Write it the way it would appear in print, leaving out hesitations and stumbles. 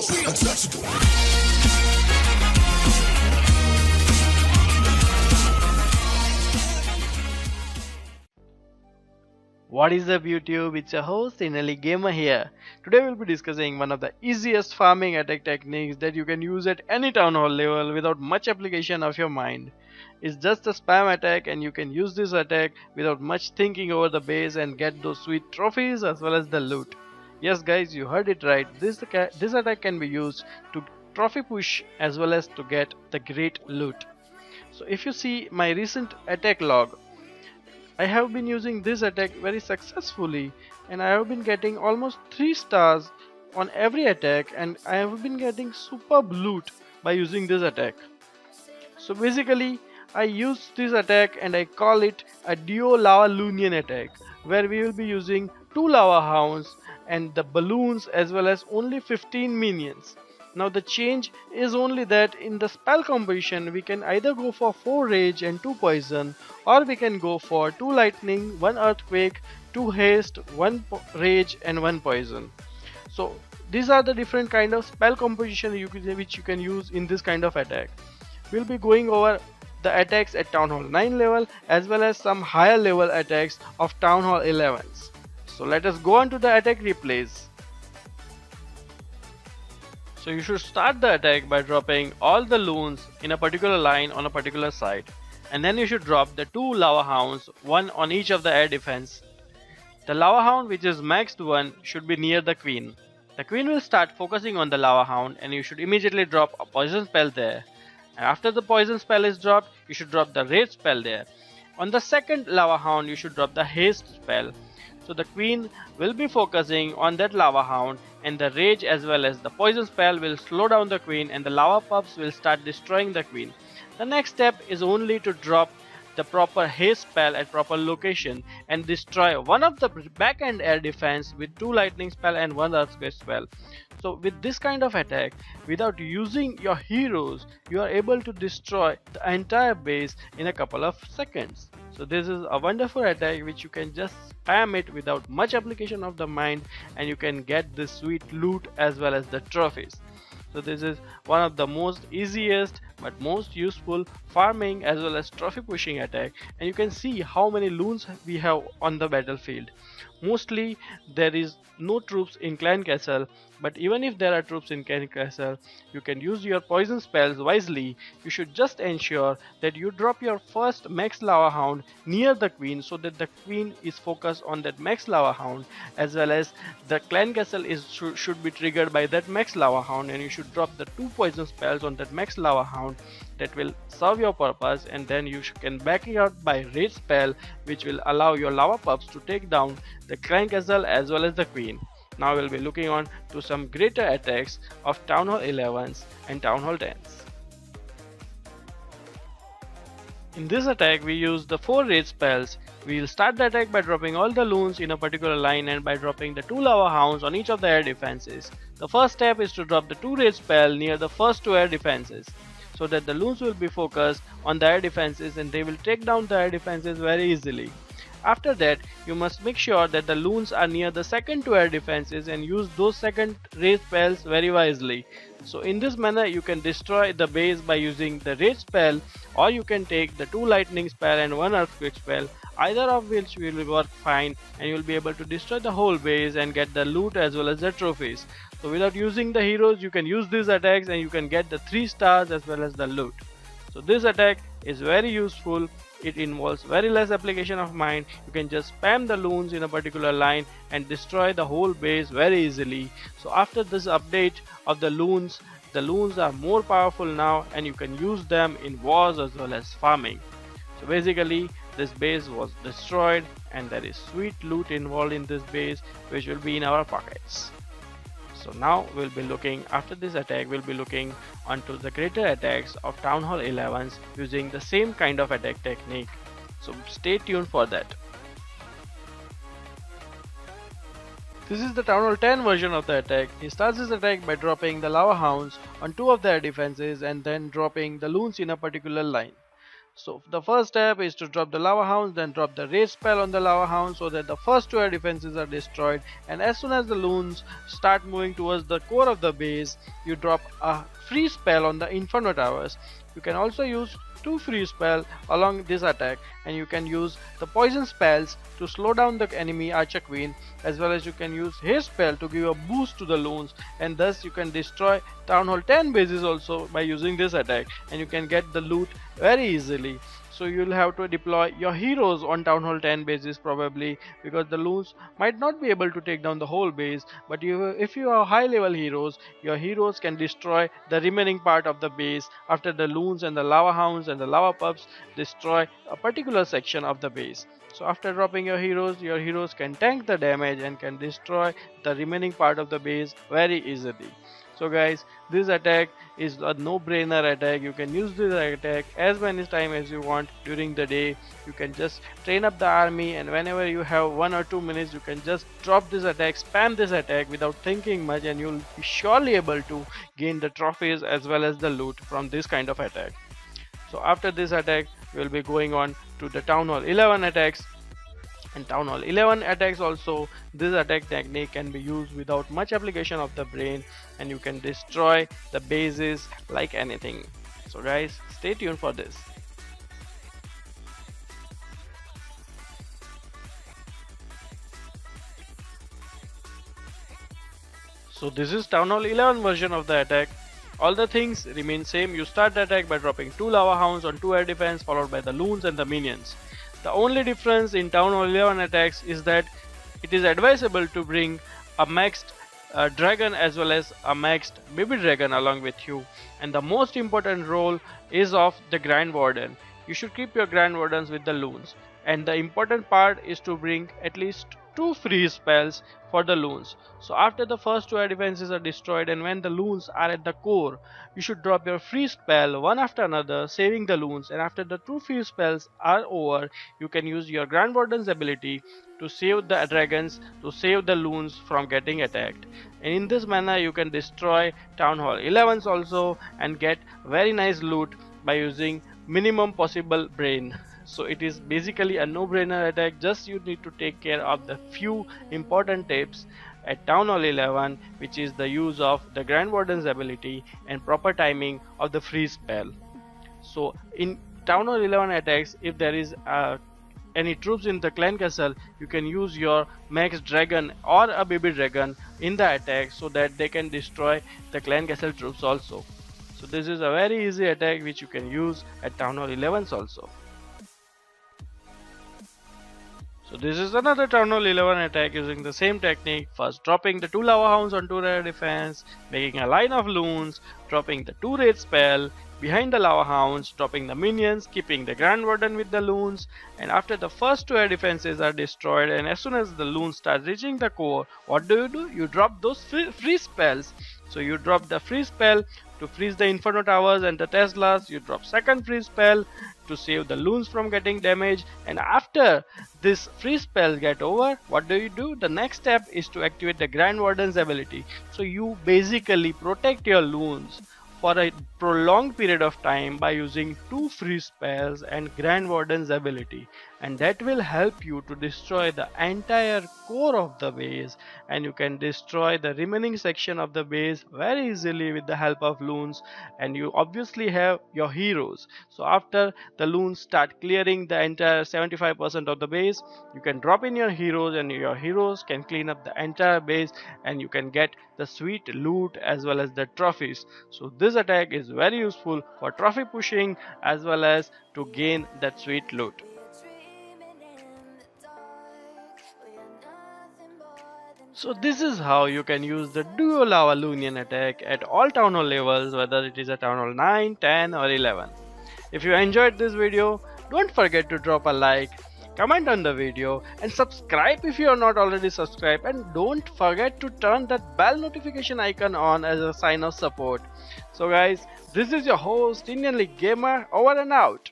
What is up YouTube, it's your host Inali Gamer here. Today we'll be discussing one of the easiest farming attack techniques that you can use at any town hall level without much application of your mind. It's just a spam attack and you can use this attack without much thinking over the base and get those sweet trophies as well as the loot. Yes guys, you heard it right, this attack can be used to trophy push as well as to get the great loot. So if you see my recent attack log, I have been using this attack very successfully and I have been getting almost 3 stars on every attack, and I have been getting superb loot by using this attack. So basically I use this attack and I call it a duo LAVALOONIan attack, where we will be using 2 lava hounds and the balloons as well as only 15 minions. Now the change is only that in the spell composition we can either go for 4 rage and 2 poison, or we can go for 2 lightning, 1 earthquake, 2 haste, 1 rage and 1 poison. So these are the different kind of spell composition which you can use in this kind of attack. We'll be going over the attacks at Town Hall 9 level as well as some higher level attacks of Town Hall 11s. So let us go on to the attack replays. So you should start the attack by dropping all the loons in a particular line on a particular side, and then you should drop the 2 lava hounds, one on each of the air defense. The lava hound which is maxed 1 should be near the queen. The queen will start focusing on the lava hound and you should immediately drop a poison spell there. And after the poison spell is dropped, you should drop the rage spell there. On the second lava hound you should drop the haste spell. So the queen will be focusing on that lava hound, and the rage as well as the poison spell will slow down the queen and the lava pups will start destroying the queen. The next step is only to drop the proper haste spell at proper location and destroy one of the back end air defense with 2 lightning spell and 1 earthquake spell. So with this kind of attack, without using your heroes, you are able to destroy the entire base in a couple of seconds. So this is a wonderful attack which you can just spam it without much application of the mind, and you can get this sweet loot as well as the trophies. So this is one of the most easiest but most useful farming as well as trophy pushing attack, and you can see how many loons we have on the battlefield. Mostly there is no troops in Clan Castle, but even if there are troops in Clan Castle, you can use your poison spells wisely. You should just ensure that you drop your first max lava hound near the queen so that the queen is focused on that max lava hound, as well as the Clan Castle should be triggered by that max lava hound, and you should drop the 2 poison spells on that max lava hound that will serve your purpose, and then you can back it out by rage spell which will allow your lava pups to take down the Clan Castle as well as the queen. Now we'll be looking on to some greater attacks of Town Hall 11s and Town Hall 10s. In this attack we use the 4 rage spells. We will start the attack by dropping all the loons in a particular line and by dropping the 2 lava hounds on each of the air defenses. The first step is to drop the 2 rage spell near the first 2 air defenses, so that the loons will be focused on the air defenses and they will take down the air defenses very easily. After that, you must make sure that the loons are near the second 2 air defenses and use those second rage spells very wisely. So in this manner you can destroy the base by using the rage spell, or you can take the 2 lightning spell and 1 earthquake spell, either of which will work fine, and you will be able to destroy the whole base and get the loot as well as the trophies. So without using the heroes, you can use these attacks and you can get the 3 stars as well as the loot. So this attack is very useful. It involves very less application of mind. You can just spam the loons in a particular line and destroy the whole base very easily. So after this update of the loons are more powerful now, and you can use them in wars as well as farming. So basically this base was destroyed and there is sweet loot involved in this base which will be in our pockets. So now we'll be looking, after this attack we'll be looking onto the greater attacks of Town Hall 11s using the same kind of attack technique. So stay tuned for that. This is the Town Hall 10 version of the attack. He starts his attack by dropping the lava hounds on 2 of their defenses and then dropping the loons in a particular line. So the first step is to drop the Lava Hounds, then drop the Raid spell on the Lava Hounds so that the first 2 air defenses are destroyed, and as soon as the Loons start moving towards the core of the base, you drop a free spell on the Inferno Towers. You can also use 2 free spell along this attack, and you can use the poison spells to slow down the enemy Archer Queen, as well as you can use haste spell to give a boost to the Loons, and thus you can destroy Town Hall 10 bases also by using this attack, and you can get the loot very easily. So you'll have to deploy your heroes on Town Hall 10 bases probably, because the Loons might not be able to take down the whole base, but if you are high level heroes, your heroes can destroy the remaining part of the base after the Loons and the Lava Hounds and the Lava Pups destroy a particular section of the base. So after dropping your heroes can tank the damage and can destroy the remaining part of the base very easily. So guys, this attack is a no-brainer attack. You can use this attack as many times as you want during the day. You can just train up the army, and whenever you have 1 or 2 minutes, you can just drop this attack, spam this attack without thinking much, and you'll be surely able to gain the trophies as well as the loot from this kind of attack. So after this attack, we will be going on to the Town Hall 11 attacks. And Town Hall 11 attacks also, this attack technique can be used without much application of the brain, and you can destroy the bases like anything. So guys, stay tuned for this. So this is Town Hall 11 version of the attack. All the things remain same. You start the attack by dropping 2 Lava Hounds on 2 air defense, followed by the Loons and the Minions. The only difference in Town Hall 11 attacks is that it is advisable to bring a maxed dragon as well as a maxed baby dragon along with you, and the most important role is of the Grand Warden. You should keep your Grand Wardens with the Loons, and the important part is to bring at least 2 free spells for the Loons. So after the first 2 air defenses are destroyed and when the Loons are at the core, you should drop your free spell one after another, saving the Loons, and after the 2 free spells are over, you can use your Grand Warden's ability to save the dragons, to save the Loons from getting attacked. And in this manner you can destroy Town Hall 11s also and get very nice loot by using minimum possible brain. So it is basically a no-brainer attack. Just you need to take care of the few important tips at Town Hall 11, which is the use of the Grand Warden's ability and proper timing of the free spell. So in Town Hall 11 attacks, if there is any troops in the clan castle, you can use your max dragon or a baby dragon in the attack so that they can destroy the clan castle troops also. So this is a very easy attack which you can use at Town Hall 11s also. So this is another Town Hall 11 attack using the same technique. First dropping the 2 Lava Hounds on 2 air defense, making a line of Loons, dropping the 2 Raid spell, behind the Lava Hounds, dropping the Minions, keeping the Grand Warden with the Loons, and after the first 2 air defenses are destroyed and as soon as the Loons start reaching the core, what do? You drop those free spells. So you drop the free spell to freeze the Inferno Towers and the Teslas, you drop second free spell to save the Loons from getting damaged, and after this free spell get over, what do? The next step is to activate the Grand Warden's ability. So you basically protect your Loons for a prolonged period of time by using 2 free spells and Grand Warden's ability, and that will help you to destroy the entire core of the base, and you can destroy the remaining section of the base very easily with the help of Loons. And you obviously have your heroes, so after the Loons start clearing the entire 75% of the base, you can drop in your heroes and your heroes can clean up the entire base and you can get the sweet loot as well as the trophies. So this attack is very useful for trophy pushing as well as to gain that sweet loot. So this is how you can use the duo LAVALOONIAN attack at all Town Hall levels, whether it is a Town Hall 9, 10 or 11. If you enjoyed this video, don't forget to drop a like, comment on the video and subscribe if you are not already subscribed, and don't forget to turn that bell notification icon on as a sign of support. So guys, this is your host Indian League Gamer, over and out.